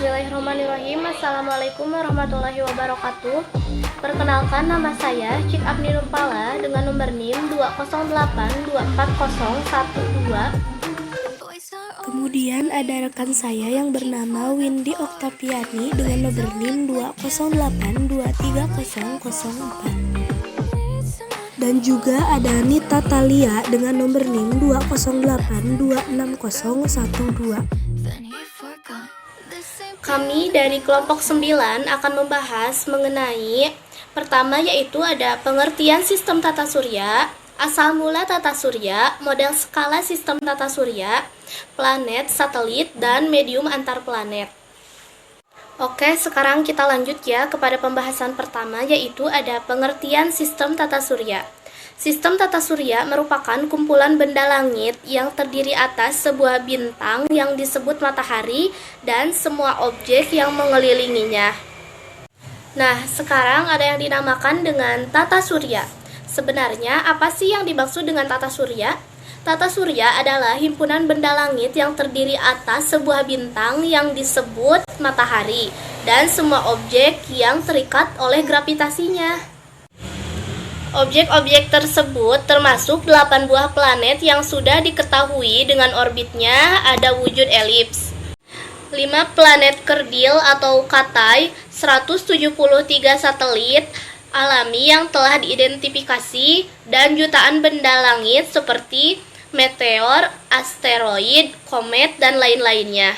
Bismillahirrahmanirrahim. Assalamualaikum warahmatullahi wabarakatuh. Perkenalkan, nama saya Cik Abni Nurpala dengan nomor NIM 208240112. Kemudian ada rekan saya yang bernama Windy Oktaviani dengan nomor NIM 208230004. Dan juga ada Nita Talia dengan nomor NIM 208260012. Kami dari kelompok 9 akan membahas mengenai pertama, yaitu ada pengertian sistem tata surya, asal mula tata surya, model skala sistem tata surya, planet, satelit, dan medium antar planet. Oke, sekarang kita lanjut ya kepada pembahasan pertama, yaitu ada pengertian sistem tata surya. Sistem tata surya merupakan kumpulan benda langit yang terdiri atas sebuah bintang yang disebut matahari dan semua objek yang mengelilinginya. Nah, sekarang ada yang dinamakan dengan tata surya. Sebenarnya apa sih yang dimaksud dengan tata surya? Tata surya adalah himpunan benda langit yang terdiri atas sebuah bintang yang disebut matahari dan semua objek yang terikat oleh gravitasinya. Objek-objek tersebut termasuk 8 buah planet yang sudah diketahui dengan orbitnya ada wujud elips, 5 planet kerdil atau katai, 173 satelit alami yang telah diidentifikasi, dan jutaan benda langit seperti meteor, asteroid, komet, dan lain-lainnya.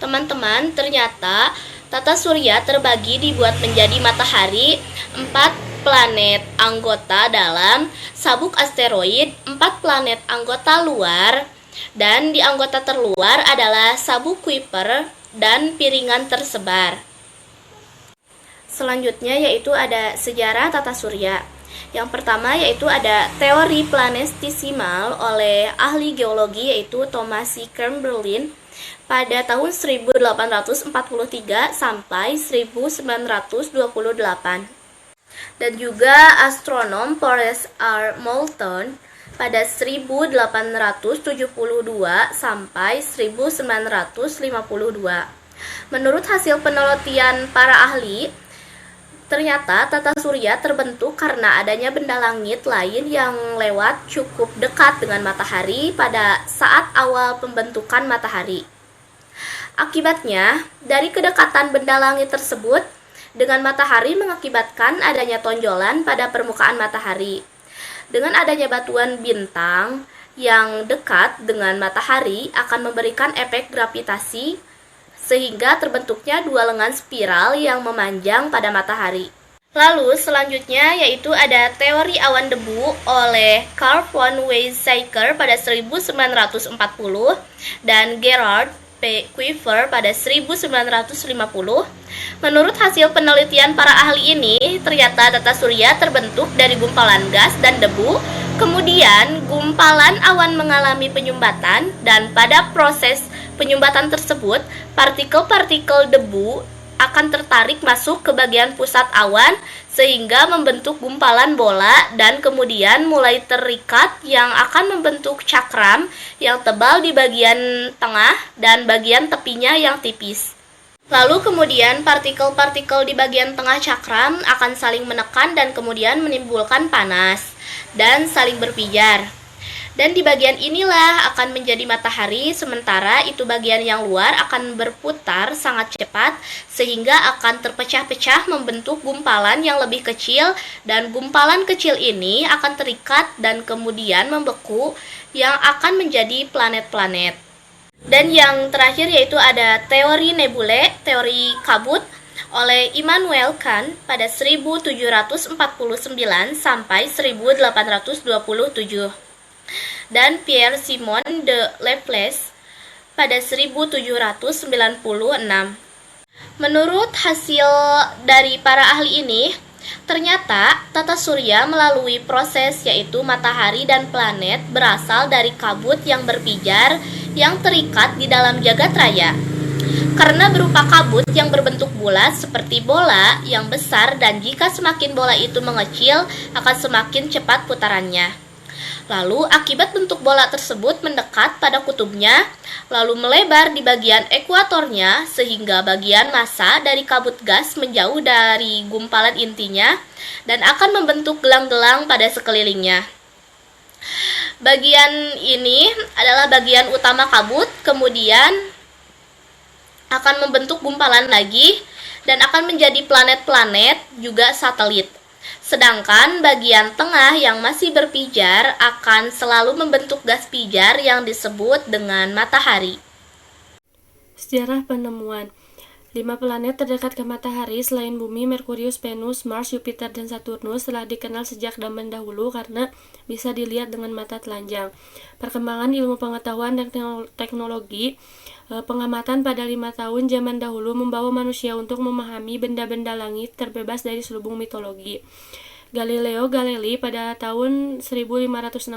Teman-teman, ternyata tata surya terbagi dibuat menjadi matahari, 4 planet anggota dalam, sabuk asteroid, 4 planet anggota luar, dan di anggota terluar adalah sabuk Kuiper dan piringan tersebar. Selanjutnya yaitu ada sejarah tata surya. Yang pertama yaitu ada teori planetesimal oleh ahli geologi yaitu Thomas C. Chamberlain pada tahun 1843 sampai 1928. Dan juga astronom Forrest R. Moulton pada 1872 sampai 1952. Menurut hasil penelitian para ahli, ternyata tata surya terbentuk karena adanya benda langit lain yang lewat cukup dekat dengan matahari pada saat awal pembentukan matahari. Akibatnya, dari kedekatan benda langit tersebut dengan matahari mengakibatkan adanya tonjolan pada permukaan matahari. Dengan adanya batuan bintang yang dekat dengan matahari akan memberikan efek gravitasi sehingga terbentuknya dua lengan spiral yang memanjang pada matahari. Lalu selanjutnya yaitu ada teori awan debu oleh Carl von Weizsäcker pada 1940 dan Gerhard P. Kuiper pada 1950. Menurut hasil penelitian para ahli ini, ternyata tata surya terbentuk dari gumpalan gas dan debu, kemudian gumpalan awan mengalami penyumbatan, dan pada proses penyumbatan tersebut, partikel-partikel debu akan tertarik masuk ke bagian pusat awan sehingga membentuk gumpalan bola dan kemudian mulai terikat yang akan membentuk cakram yang tebal di bagian tengah dan bagian tepinya yang tipis. Lalu kemudian partikel-partikel di bagian tengah cakram akan saling menekan dan kemudian menimbulkan panas dan saling berpijar. Dan di bagian inilah akan menjadi matahari, sementara itu bagian yang luar akan berputar sangat cepat sehingga akan terpecah-pecah membentuk gumpalan yang lebih kecil, dan gumpalan kecil ini akan terikat dan kemudian membeku yang akan menjadi planet-planet. Dan yang terakhir yaitu ada teori nebulae, teori kabut oleh Immanuel Kant pada 1749 sampai 1827. Dan Pierre-Simon de Laplace pada 1796. Menurut hasil dari para ahli ini, ternyata tata surya melalui proses yaitu matahari dan planet berasal dari kabut yang berpijar yang terikat di dalam jagat raya. Karena berupa kabut yang berbentuk bulat seperti bola yang besar, dan jika semakin bola itu mengecil akan semakin cepat putarannya. Lalu, akibat bentuk bola tersebut mendekat pada kutubnya, lalu melebar di bagian ekuatornya, sehingga bagian massa dari kabut gas menjauh dari gumpalan intinya dan akan membentuk gelang-gelang pada sekelilingnya. Bagian ini adalah bagian utama kabut, kemudian akan membentuk gumpalan lagi dan akan menjadi planet-planet juga satelit. Sedangkan bagian tengah yang masih berpijar akan selalu membentuk gas pijar yang disebut dengan matahari. Sejarah penemuan 5 planet terdekat ke matahari selain Bumi, Merkurius, Venus, Mars, Jupiter, dan Saturnus telah dikenal sejak zaman dahulu karena bisa dilihat dengan mata telanjang. Perkembangan ilmu pengetahuan dan teknologi pengamatan pada 5 tahun zaman dahulu membawa manusia untuk memahami benda-benda langit terbebas dari selubung mitologi. Galileo Galilei pada tahun 1564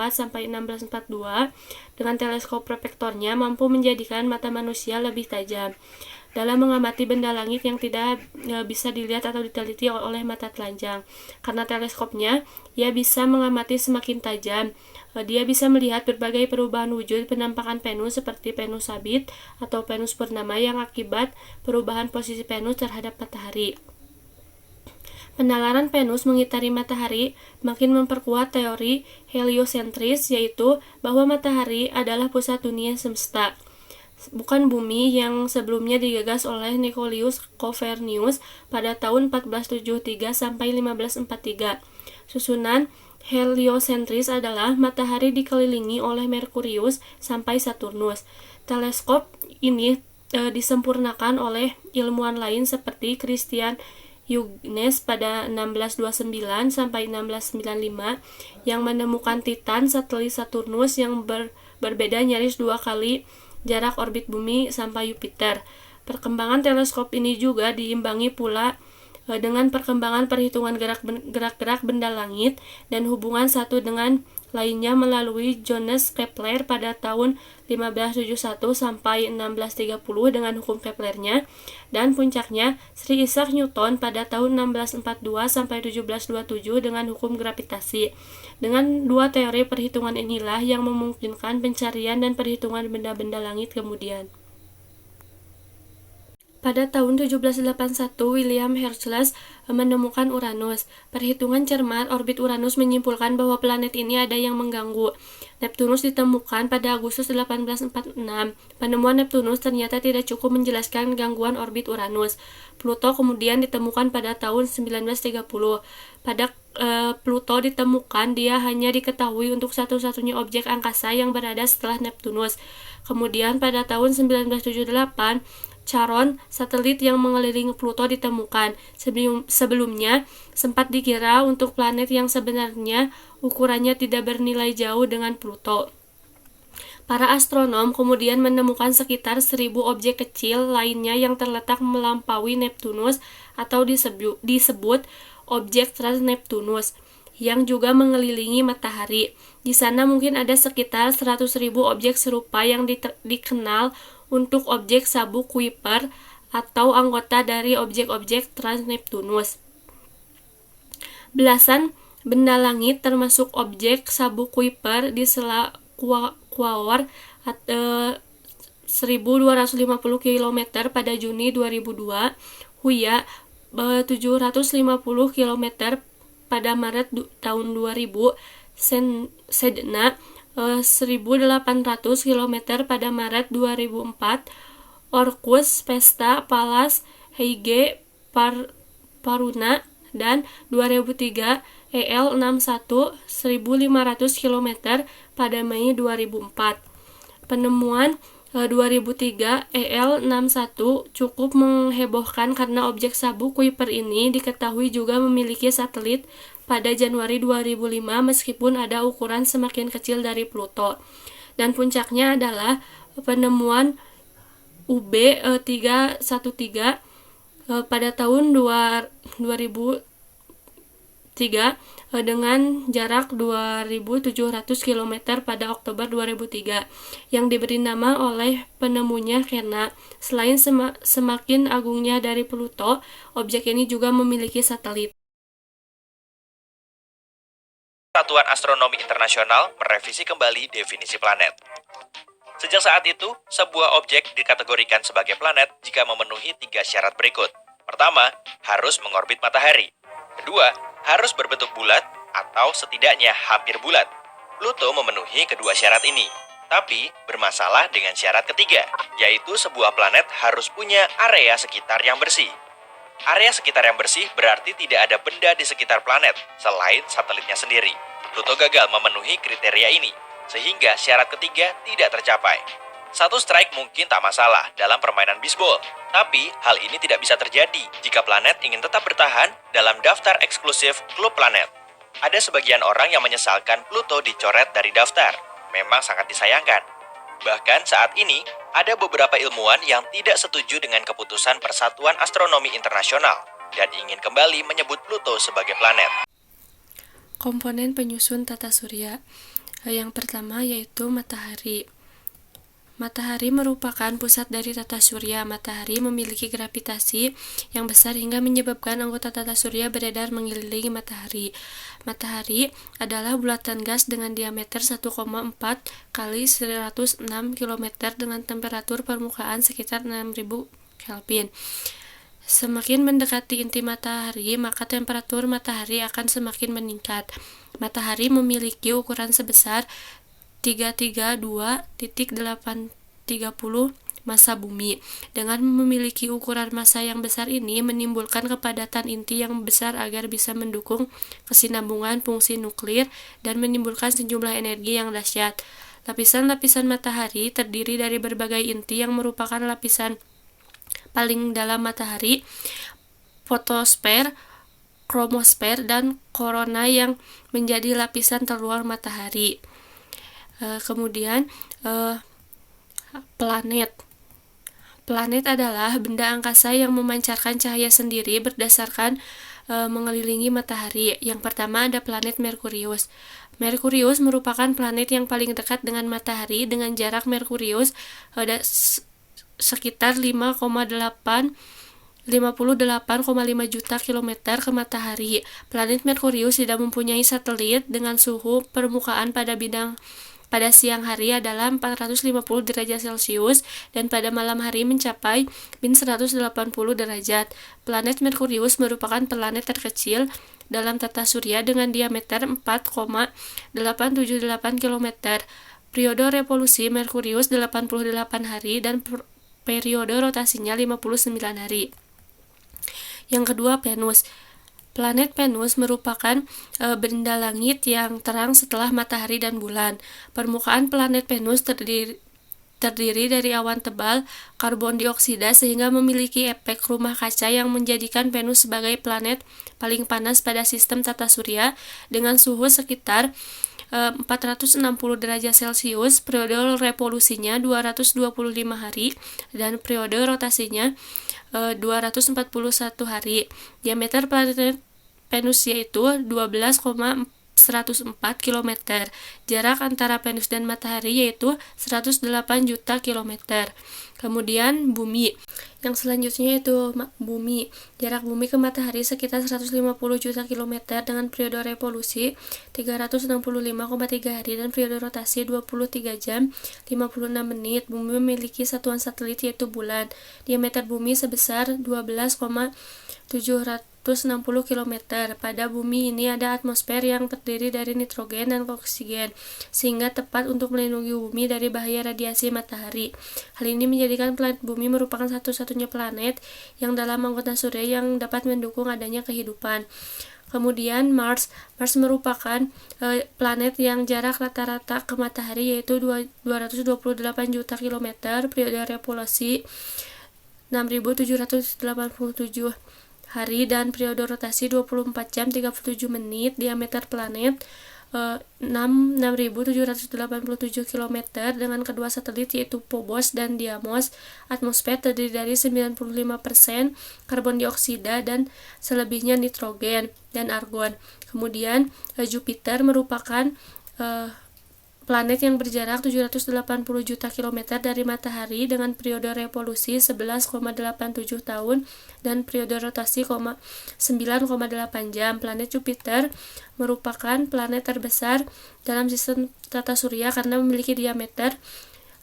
sampai 1642 dengan teleskop reflektornya mampu menjadikan mata manusia lebih tajam dalam mengamati benda langit yang tidak bisa dilihat atau diteliti oleh mata telanjang. Karena teleskopnya, ia bisa mengamati semakin tajam. Dia bisa melihat berbagai perubahan wujud penampakan Venus seperti Venus sabit atau Venus purnama yang akibat perubahan posisi Venus terhadap matahari. Penalaran Venus mengitari matahari makin memperkuat teori heliosentris, yaitu bahwa matahari adalah pusat dunia semesta, bukan bumi yang sebelumnya digagas oleh Nicolaus Copernicus pada tahun 1473 sampai 1543. Susunan heliosentris adalah matahari dikelilingi oleh Merkurius sampai Saturnus. Teleskop ini disempurnakan oleh ilmuwan lain seperti Christian Huygens pada 1629 sampai 1695 yang menemukan Titan, satelit Saturnus yang berbeda nyaris 2 kali jarak orbit bumi sampai Jupiter. Perkembangan teleskop ini juga diimbangi pula dengan perkembangan perhitungan gerak-gerak benda langit dan hubungan satu dengan lainnya melalui Johannes Kepler pada tahun 1571 sampai 1630 dengan hukum Keplernya, dan puncaknya Sir Isaac Newton pada tahun 1642 sampai 1727 dengan hukum gravitasi. Dengan 2 teori perhitungan inilah yang memungkinkan pencarian dan perhitungan benda-benda langit kemudian. Pada tahun 1781, William Herschel menemukan Uranus. Perhitungan cermat orbit Uranus menyimpulkan bahwa planet ini ada yang mengganggu. Neptunus ditemukan pada Agustus 1846. Penemuan Neptunus ternyata tidak cukup menjelaskan gangguan orbit Uranus. Pluto kemudian ditemukan pada tahun 1930. Pada Pluto ditemukan, dia hanya diketahui untuk satu-satunya objek angkasa yang berada setelah Neptunus. Kemudian pada tahun 1978, Charon, satelit yang mengelilingi Pluto, ditemukan. Sebelumnya, sempat dikira untuk planet yang sebenarnya ukurannya tidak bernilai jauh dengan Pluto. Para astronom kemudian menemukan sekitar 1.000 objek kecil lainnya yang terletak melampaui Neptunus atau disebut objek trans-Neptunus yang juga mengelilingi matahari. Di sana mungkin ada sekitar 100.000 objek serupa yang dikenal untuk objek sabuk Kuiper atau anggota dari objek-objek trans-Neptunus. Belasan benda langit termasuk objek sabuk Kuiper di sela Quaoar 1250 km pada Juni 2002, Huya 750 km pada Maret tahun 2000, Sedna 1.800 km pada Maret 2004, Orcus, Vesta, Pallas, Heige, Paruna, dan 2003 EL61 1.500 km pada Mei 2004. Penemuan 2003 EL61 cukup menghebohkan karena objek sabuk Kuiper ini diketahui juga memiliki satelit pada Januari 2005 meskipun ada ukuran semakin kecil dari Pluto. Dan puncaknya adalah penemuan UB313 pada tahun 2003 dengan jarak 2.700 km pada Oktober 2003 yang diberi nama oleh penemunya karena selain semakin agungnya dari Pluto, objek ini juga memiliki satelit. Satuan Astronomi Internasional merevisi kembali definisi planet. Sejak saat itu, sebuah objek dikategorikan sebagai planet jika memenuhi 3 syarat berikut. Pertama, harus mengorbit matahari. Kedua, harus berbentuk bulat atau setidaknya hampir bulat. Pluto memenuhi kedua syarat ini, tapi bermasalah dengan syarat ketiga, yaitu sebuah planet harus punya area sekitar yang bersih. Area sekitar yang bersih berarti tidak ada benda di sekitar planet selain satelitnya sendiri. Pluto gagal memenuhi kriteria ini, sehingga syarat ketiga tidak tercapai. Satu strike mungkin tak masalah dalam permainan bisbol, tapi hal ini tidak bisa terjadi jika planet ingin tetap bertahan dalam daftar eksklusif klub planet. Ada sebagian orang yang menyesalkan Pluto dicoret dari daftar. Memang sangat disayangkan. Bahkan saat ini, ada beberapa ilmuwan yang tidak setuju dengan keputusan Persatuan Astronomi Internasional dan ingin kembali menyebut Pluto sebagai planet. Komponen penyusun tata surya. Yang pertama yaitu matahari. Matahari merupakan pusat dari tata surya. Matahari memiliki gravitasi yang besar hingga menyebabkan anggota tata surya beredar mengelilingi matahari. Matahari adalah bulatan gas dengan diameter 1,4 kali 106 km dengan temperatur permukaan sekitar 6000 Kelvin. Semakin mendekati inti matahari, maka temperatur matahari akan semakin meningkat. Matahari memiliki ukuran sebesar 332.830 massa bumi. Dengan memiliki ukuran massa yang besar ini menimbulkan kepadatan inti yang besar agar bisa mendukung kesinambungan fungsi nuklir dan menimbulkan sejumlah energi yang dahsyat. Lapisan-lapisan matahari terdiri dari berbagai inti yang merupakan lapisan paling dalam matahari, fotosfer, kromosfer, dan korona yang menjadi lapisan terluar matahari. Kemudian planet. Planet adalah benda angkasa yang memancarkan cahaya sendiri berdasarkan mengelilingi matahari. Yang pertama ada planet Merkurius. Merkurius merupakan planet yang paling dekat dengan matahari dengan jarak Merkurius sekitar 58,5 juta kilometer ke matahari. Planet Merkurius tidak mempunyai satelit dengan suhu permukaan pada siang hari adalah 450 derajat Celcius dan pada malam hari mencapai min 180 derajat. Planet Merkurius merupakan planet terkecil dalam tata surya dengan diameter 4,878 km. Periode revolusi Merkurius 88 hari dan periode rotasinya 59 hari. Yang kedua, Venus. Planet Venus merupakan benda langit yang terang setelah matahari dan bulan. Permukaan planet Venus terdiri dari awan tebal karbon dioksida sehingga memiliki efek rumah kaca yang menjadikan Venus sebagai planet paling panas pada sistem tata surya dengan suhu sekitar 460 derajat Celcius, periode revolusinya 225 hari, dan periode rotasinya 241 hari. Diameter planet Venus yaitu 12,104 km. Jarak antara Venus dan matahari yaitu 108 juta kilometer. Kemudian bumi. Yang selanjutnya yaitu bumi. Jarak bumi ke matahari sekitar 150 juta kilometer dengan periode revolusi 365,3 hari dan periode rotasi 23 jam 56 menit. Bumi memiliki satuan satelit yaitu bulan. Diameter bumi sebesar 12,760 km. Pada bumi ini ada atmosfer yang terdiri dari nitrogen dan oksigen, sehingga tepat untuk melindungi bumi dari bahaya radiasi matahari. Hal ini menjadikan planet bumi merupakan satu-satunya planet yang dalam anggota surya yang dapat mendukung adanya kehidupan. Kemudian Mars merupakan planet yang jarak rata-rata ke matahari yaitu 228 juta kilometer, periode revolusi 6787 hari dan periode rotasi 24 jam 37 menit. Diameter planet 6787 km dengan kedua satelit yaitu Phobos dan Deimos. Atmosfer terdiri dari 95% karbon dioksida dan selebihnya nitrogen dan argon. Kemudian Jupiter merupakan planet yang berjarak 780 juta kilometer dari matahari dengan periode revolusi 11,87 tahun dan periode rotasi 9,8 jam. Planet Jupiter merupakan planet terbesar dalam sistem tata surya karena memiliki diameter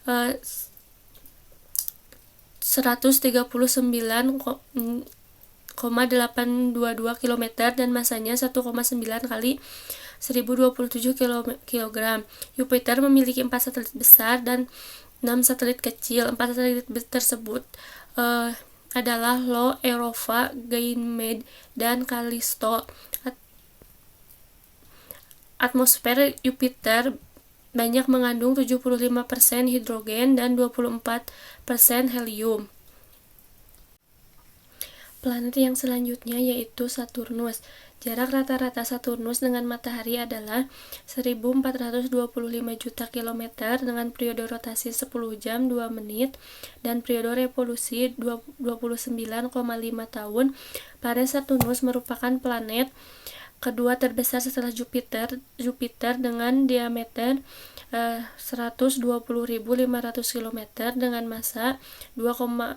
139,822 km dan masanya 1,9 kali 1027 kg. Jupiter memiliki 4 satelit besar dan 6 satelit kecil. 4 satelit tersebut adalah Io, Europa, Ganymede, dan Callisto. Atmosfer Jupiter banyak mengandung 75% hidrogen dan 24% helium. Planet yang selanjutnya yaitu Saturnus. Jarak rata-rata Saturnus dengan matahari adalah 1425 juta kilometer dengan periode rotasi 10 jam 2 menit dan periode revolusi 29,5 tahun. Planet Saturnus merupakan planet kedua terbesar setelah Jupiter dengan diameter 120.500 km dengan massa 2,68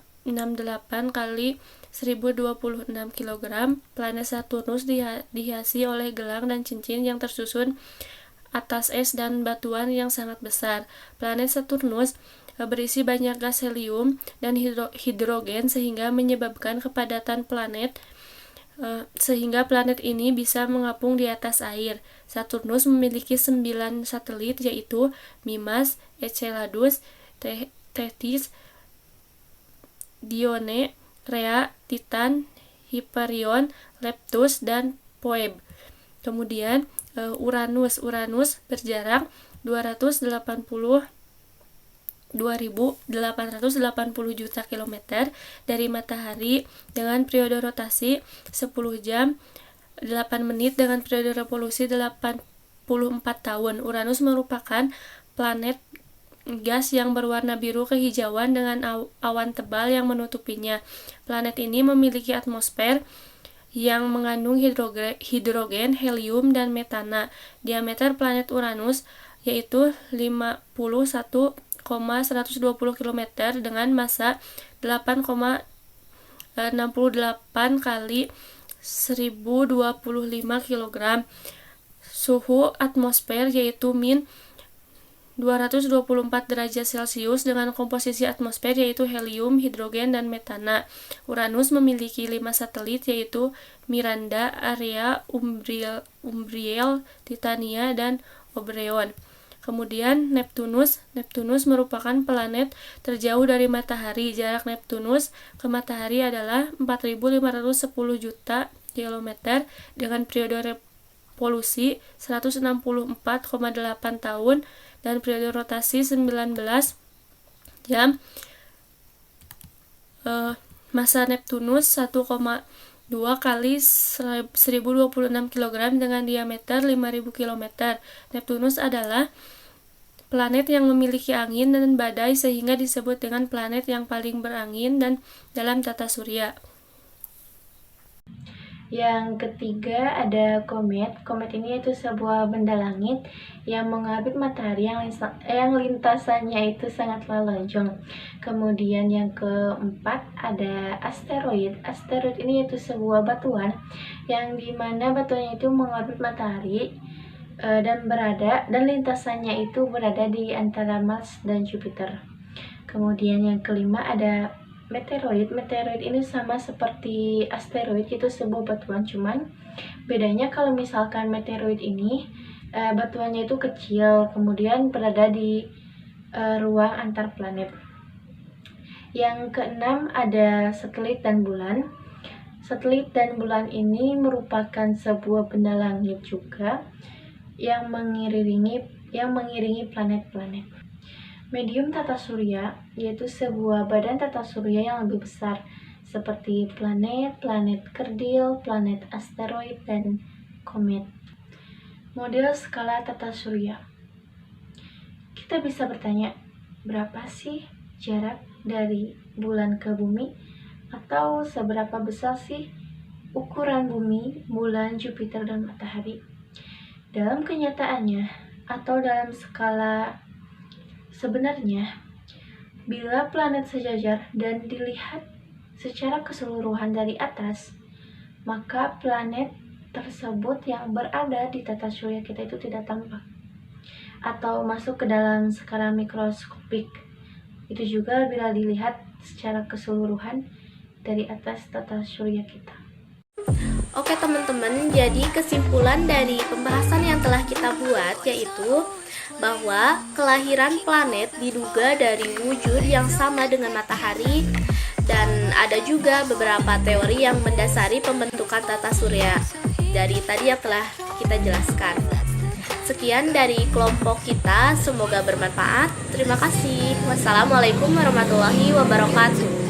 kali 1026 kg. Planet Saturnus dihiasi oleh gelang dan cincin yang tersusun atas es dan batuan yang sangat besar. Planet Saturnus berisi banyak gas helium dan hidrogen sehingga menyebabkan kepadatan planet sehingga planet ini bisa mengapung di atas air. Saturnus memiliki 9 satelit yaitu Mimas, Enceladus, Tethys, Dione, Rhea, Titan, Hyperion, Leptus, dan Phoebe. Kemudian Uranus berjarak 280 juta kilometer dari matahari dengan periode rotasi 10 jam 8 menit dengan periode revolusi 84 tahun. Uranus merupakan planet gas yang berwarna biru kehijauan dengan awan tebal yang menutupinya. Planet ini memiliki atmosfer yang mengandung hidrogen, helium, dan metana. Diameter planet Uranus yaitu 51,120 km dengan massa 8,68 kali 1025 kg. Suhu atmosfer yaitu min 224 derajat Celcius dengan komposisi atmosfer yaitu helium, hidrogen, dan metana. Uranus memiliki 5 satelit yaitu Miranda, Area, Umbriel, Titania, dan Oberon. Kemudian Neptunus merupakan planet terjauh dari matahari. Jarak Neptunus ke matahari adalah 4.510 juta kilometer dengan periode revolusi 164,8 tahun dan periode rotasi 19 jam. Massa Neptunus 1,2 kali 1026 kg dengan diameter 5000 km. Neptunus adalah planet yang memiliki angin dan badai sehingga disebut dengan planet yang paling berangin dan dalam tata surya. Yang ketiga ada komet. Komet ini itu sebuah benda langit yang mengorbit matahari yang lintasannya itu sangatlah lonjong. Kemudian yang keempat ada asteroid. Asteroid ini itu sebuah batuan yang dimana batuannya itu mengorbit matahari dan lintasannya itu berada di antara Mars dan Jupiter. Kemudian yang kelima ada meteoroid. Meteoroid ini sama seperti asteroid, itu sebuah batuan, cuman bedanya kalau misalkan meteoroid ini batuannya itu kecil, kemudian berada di ruang antar planet. Yang keenam ada satelit dan bulan. Satelit dan bulan ini merupakan sebuah benda langit juga yang mengiringi planet-planet. Medium tata surya yaitu sebuah badan tata surya yang lebih besar seperti planet, planet kerdil, planet asteroid, dan komet. Model skala tata surya. Kita bisa bertanya, berapa sih jarak dari bulan ke bumi? Atau seberapa besar sih ukuran bumi, bulan, Jupiter, dan matahari? Dalam kenyataannya, atau dalam skala sebenarnya, bila planet sejajar dan dilihat secara keseluruhan dari atas, maka planet tersebut yang berada di tata surya kita itu tidak tampak atau masuk ke dalam skala mikroskopik. Itu juga bila dilihat secara keseluruhan dari atas tata surya kita. Oke teman-teman, jadi kesimpulan dari pembahasan yang telah kita buat yaitu bahwa kelahiran planet diduga dari wujud yang sama dengan matahari, dan ada juga beberapa teori yang mendasari pembentukan tata surya dari tadi yang telah kita jelaskan. Sekian dari kelompok kita, semoga bermanfaat. Terima kasih. Wassalamualaikum warahmatullahi wabarakatuh.